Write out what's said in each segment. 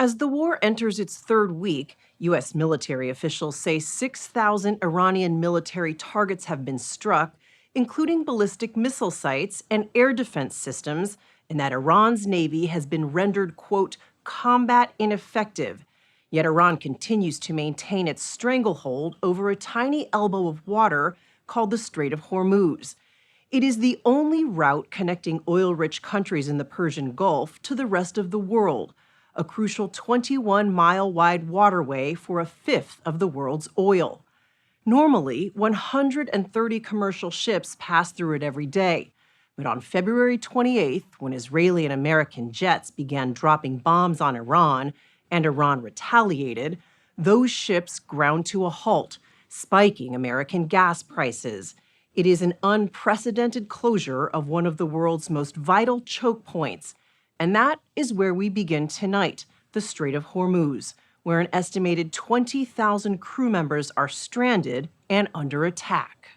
As the war enters its third week, U.S. military officials say 6,000 Iranian military targets have been struck, including ballistic missile sites and air defense systems, and that Iran's Navy has been rendered, quote, combat ineffective. Yet Iran continues to maintain its stranglehold over a tiny elbow of water called the Strait of Hormuz. It is the only route connecting oil-rich countries in the Persian Gulf to the rest of the world, a crucial 21-mile-wide waterway for a fifth of the world's oil. Normally, 130 commercial ships pass through it every day. But on February 28th, when Israeli and American jets began dropping bombs on Iran, and Iran retaliated, those ships ground to a halt, spiking American gas prices. It is an unprecedented closure of one of the world's most vital choke points. And that is where we begin tonight, the Strait of Hormuz, where an estimated 20,000 crew members are stranded and under attack.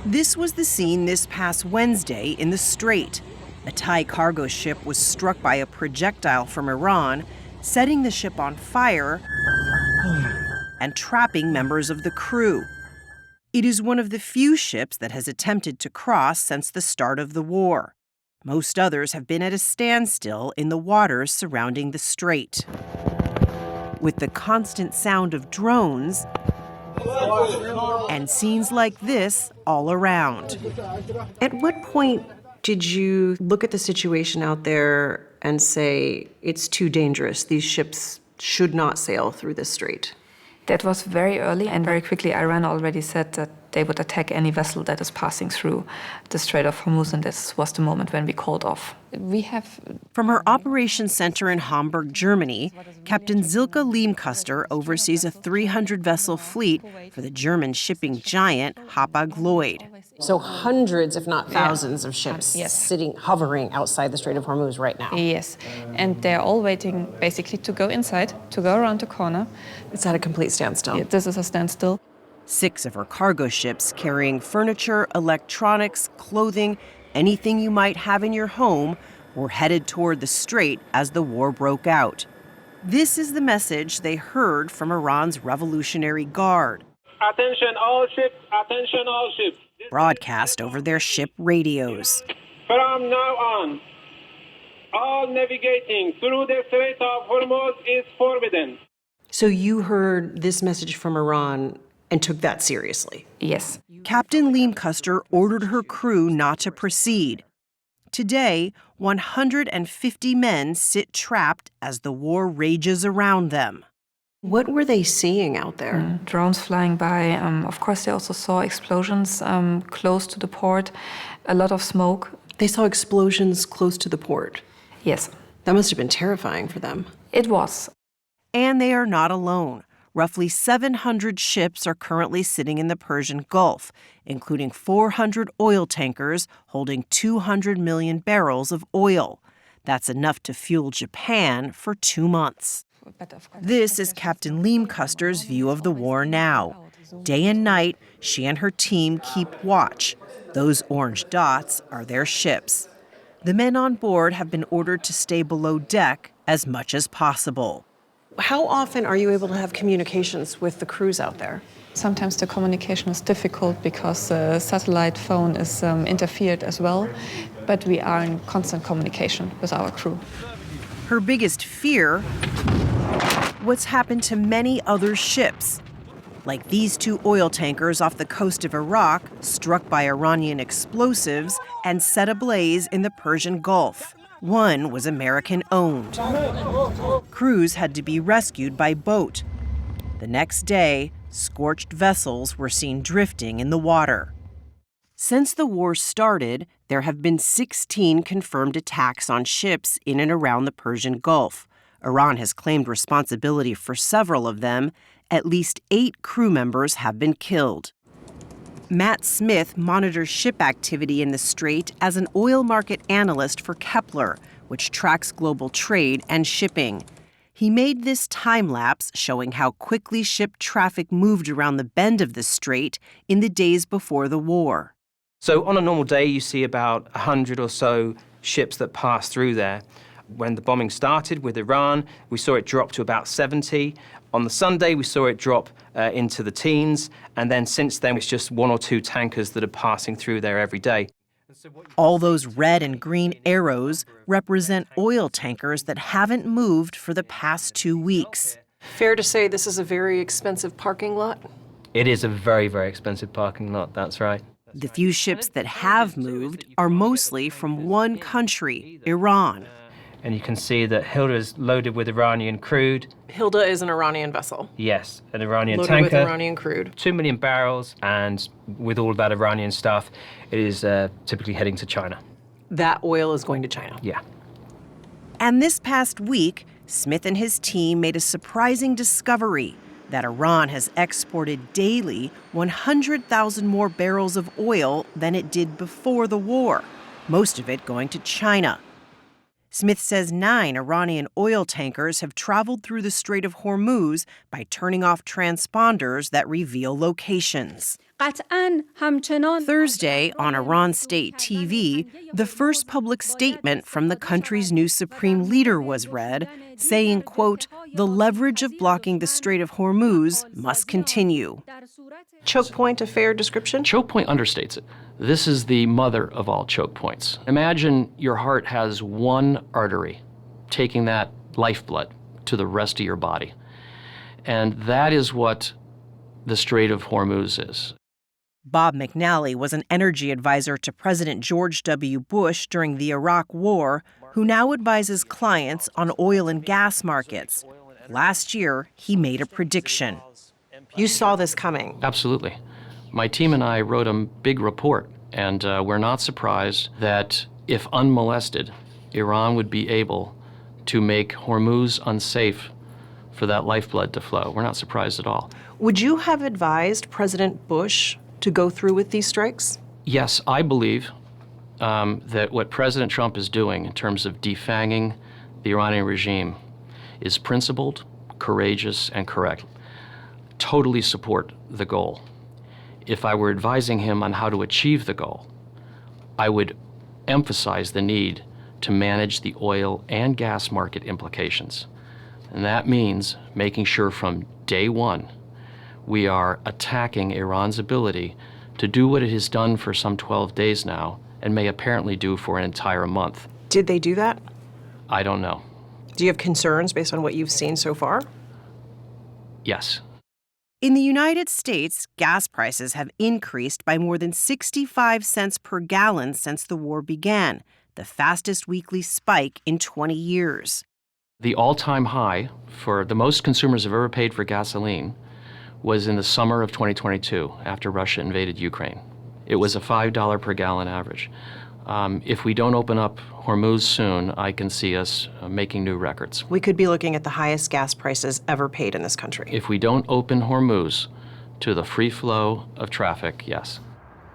This was the scene this past Wednesday in the Strait. A Thai cargo ship was struck by a projectile from Iran, setting the ship on fire and trapping members of the crew. It is one of the few ships that has attempted to cross since the start of the war. Most others have been at a standstill in the waters surrounding the strait. With the constant sound of drones and scenes like this all around. At what point did you look at the situation out there and say, it's too dangerous, these ships should not sail through this strait? That was very early, and very quickly Iran already said that they would attack any vessel that is passing through the Strait of Hormuz, and this was the moment when we called off. From her operations center in Hamburg, Germany, Captain Silke Leemkuster oversees a 300-vessel fleet for the German shipping giant Hapag-Lloyd. So hundreds, if not thousands, of ships hovering outside the Strait of Hormuz right now. Yes, and they're all waiting basically to go inside, to go around the corner. It's at a complete standstill. Yeah, this is a standstill. 6 of her cargo ships carrying furniture, electronics, clothing, anything you might have in your home were headed toward the strait as the war broke out. This is the message they heard from Iran's Revolutionary Guard. Attention all ships, attention all ships. Broadcast over their ship radios. From now on, all navigating through the Strait of Hormuz is forbidden. So you heard this message from Iran and took that seriously? Yes. Captain Leemkuster ordered her crew not to proceed. Today, 150 men sit trapped as the war rages around them. What were they seeing out there? Drones flying by. Of course, they also saw explosions close to the port, a lot of smoke. They saw explosions close to the port? Yes. That must have been terrifying for them. It was. And they are not alone. Roughly 700 ships are currently sitting in the Persian Gulf, including 400 oil tankers holding 200 million barrels of oil. That's enough to fuel Japan for 2 months. This is Captain Leemkuster's view of the war now. Day and night, she and her team keep watch. Those orange dots are their ships. The men on board have been ordered to stay below deck as much as possible. How often are you able to have communications with the crews out there? Sometimes the communication is difficult because the satellite phone is interfered as well, but we are in constant communication with our crew. Her biggest fear, what's happened to many other ships, like these 2 oil tankers off the coast of Iraq, struck by Iranian explosives and set ablaze in the Persian Gulf. One was American-owned. Crews had to be rescued by boat. The next day, scorched vessels were seen drifting in the water. Since the war started, there have been 16 confirmed attacks on ships in and around the Persian Gulf. Iran has claimed responsibility for several of them. At least 8 crew members have been killed. Matt Smith monitors ship activity in the strait as an oil market analyst for Kepler, which tracks global trade and shipping. He made this time-lapse showing how quickly ship traffic moved around the bend of the strait in the days before the war. So on a normal day, you see about 100 or so ships that pass through there. When the bombing started with Iran, we saw it drop to about 70. On the Sunday, we saw it drop into the teens. And then since then, it's just 1 or 2 tankers that are passing through there every day. All those red and green arrows represent oil tankers that haven't moved for the past 2 weeks. Fair to say this is a very expensive parking lot? It is a very, very expensive parking lot, that's right. The few ships that have moved are mostly from one country, Iran. And you can see that Hilda is loaded with Iranian crude. Hilda is an Iranian vessel. Yes, an Iranian Loaded tanker. with Iranian crude. 2 million barrels, and with all of that Iranian stuff, it is typically heading to China. That oil is going to China. Yeah. And this past week, Smith and his team made a surprising discovery that Iran has exported daily 100,000 more barrels of oil than it did before the war, most of it going to China. Smith says 9 Iranian oil tankers have traveled through the Strait of Hormuz by turning off transponders that reveal locations. Thursday, on Iran state TV, the first public statement from the country's new supreme leader was read, saying, quote, "The leverage of blocking the Strait of Hormuz must continue." Choke point, a fair description? Choke point understates it. This is the mother of all choke points. Imagine your heart has one artery taking that lifeblood to the rest of your body. And that is what the Strait of Hormuz is. Bob McNally was an energy advisor to President George W. Bush during the Iraq War, who now advises clients on oil and gas markets. Last year, he made a prediction. You saw this coming. Absolutely. My team and I wrote a big report, and we're not surprised that if unmolested, Iran would be able to make Hormuz unsafe for that lifeblood to flow. We're not surprised at all. Would you have advised President Bush to go through with these strikes? Yes, I believe that what President Trump is doing in terms of defanging the Iranian regime is principled, courageous, and correct. Totally support the goal. If I were advising him on how to achieve the goal, I would emphasize the need to manage the oil and gas market implications. And that means making sure from day one we are attacking Iran's ability to do what it has done for some 12 days now and may apparently do for an entire month. Did they do that? I don't know. Do you have concerns based on what you've seen so far? Yes. In the United States, gas prices have increased by more than 65 cents per gallon since the war began, the fastest weekly spike in 20 years. The all-time high for the most consumers have ever paid for gasoline was in the summer of 2022 after Russia invaded Ukraine. It was a $5 per gallon average. If we don't open up Hormuz soon, I can see us making new records. We could be looking at the highest gas prices ever paid in this country. If we don't open Hormuz to the free flow of traffic, yes.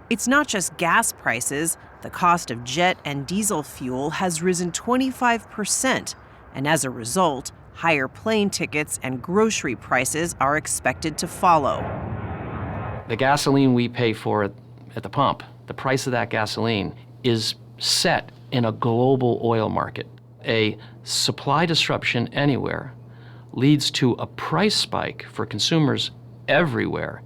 It's not just gas prices. The cost of jet and diesel fuel has risen 25%, and as a result, higher plane tickets and grocery prices are expected to follow. The gasoline we pay for at the pump, the price of that gasoline is set in a global oil market. A supply disruption anywhere leads to a price spike for consumers everywhere,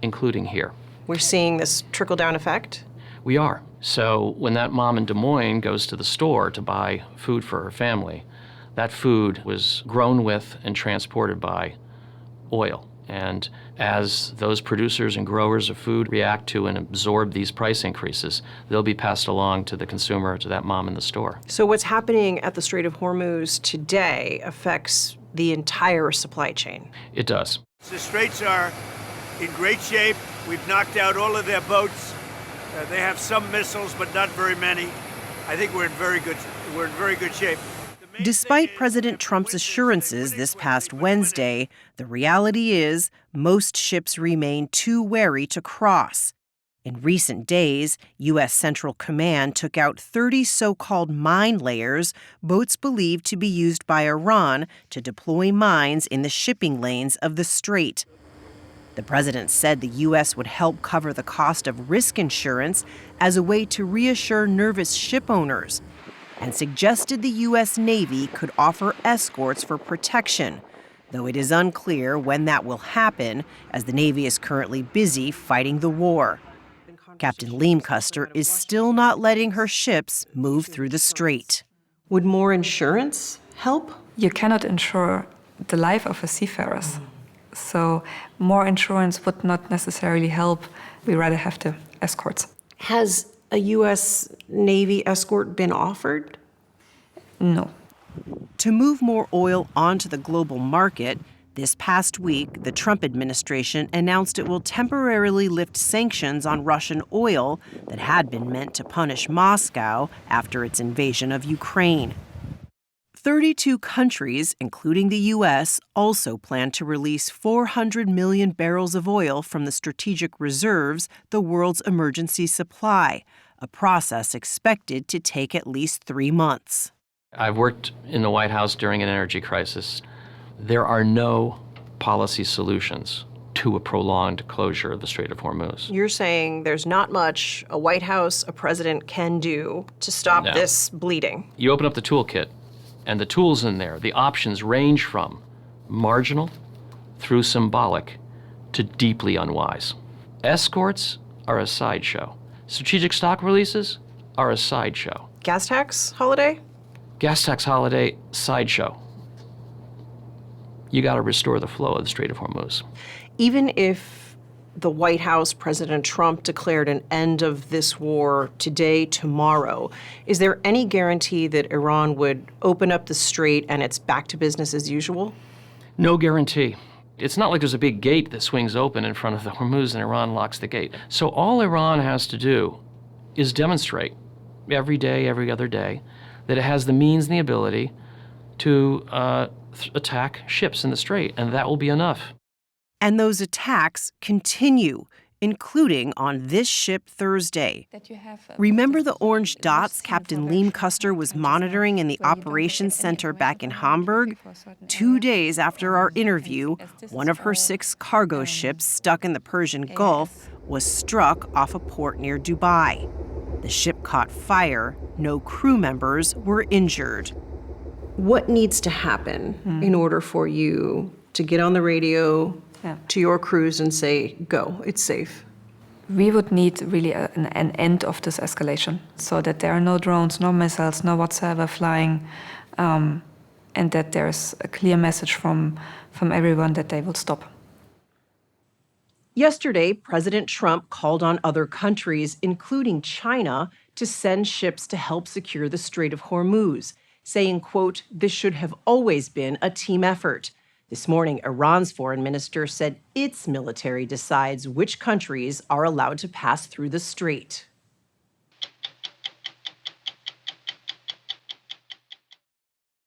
including here. We're seeing this trickle-down effect? We are. So when that mom in Des Moines goes to the store to buy food for her family, that food was grown with and transported by oil. And as those producers and growers of food react to and absorb these price increases, they'll be passed along to the consumer, to that mom in the store. So what's happening at the Strait of Hormuz today affects the entire supply chain? It does. The straits are in great shape. We've knocked out all of their boats. They have some missiles, but not very many. I think we're in very good shape. Despite President Trump's assurances this past Wednesday, the reality is most ships remain too wary to cross. In recent days, U.S. Central Command took out 30 so-called mine layers, boats believed to be used by Iran to deploy mines in the shipping lanes of the strait. The president said the U.S. would help cover the cost of risk insurance as a way to reassure nervous ship owners. and suggested the U.S. Navy could offer escorts for protection, though it is unclear when that will happen, as the Navy is currently busy fighting the war. Captain Leemcuster is still not letting her ships move through the strait. Would more insurance help? You cannot insure the life of a seafarers. So more insurance would not necessarily help. We rather have the escorts. Has a U.S. Navy escort been offered? No. To move more oil onto the global market, this past week, the Trump administration announced it will temporarily lift sanctions on Russian oil that had been meant to punish Moscow after its invasion of Ukraine. 32 countries, including the U.S., also plan to release 400 million barrels of oil from the strategic reserves, the world's emergency supply, a process expected to take at least 3 months. I've worked in the White House during an energy crisis. There are no policy solutions to a prolonged closure of the Strait of Hormuz. You're saying there's not much a White House, a president can do to stop this bleeding. You open up the toolkit, and the tools in there, the options range from marginal through symbolic to deeply unwise. Escorts are a sideshow. Strategic stock releases are a sideshow. Gas tax holiday? Gas tax holiday, sideshow. You got to restore the flow of the Strait of Hormuz. Even if the White House, President Trump, declared an end of this war today, tomorrow, is there any guarantee that Iran would open up the strait and it's back to business as usual? No guarantee. It's not like there's a big gate that swings open in front of the Hormuz and Iran locks the gate. So all Iran has to do is demonstrate every day, every other day, that it has the means and the ability to attack ships in the strait, and that will be enough. And those attacks continue, including on this ship Thursday. Remember the orange dots Captain Leemcuster was monitoring in the operations center back in Hamburg? 2 days after our interview, one of her 6 cargo ships stuck in the Persian Gulf was struck off a port near Dubai. The ship caught fire. No crew members were injured. What needs to happen in order for you to get on the radio to your crews and say, go, it's safe? We would need really an end of this escalation, so that there are no drones, no missiles, no whatsoever flying, and that there's a clear message from everyone that they will stop. Yesterday, President Trump called on other countries, including China, to send ships to help secure the Strait of Hormuz, saying, quote, this should have always been a team effort. This morning, Iran's foreign minister said its military decides which countries are allowed to pass through the strait.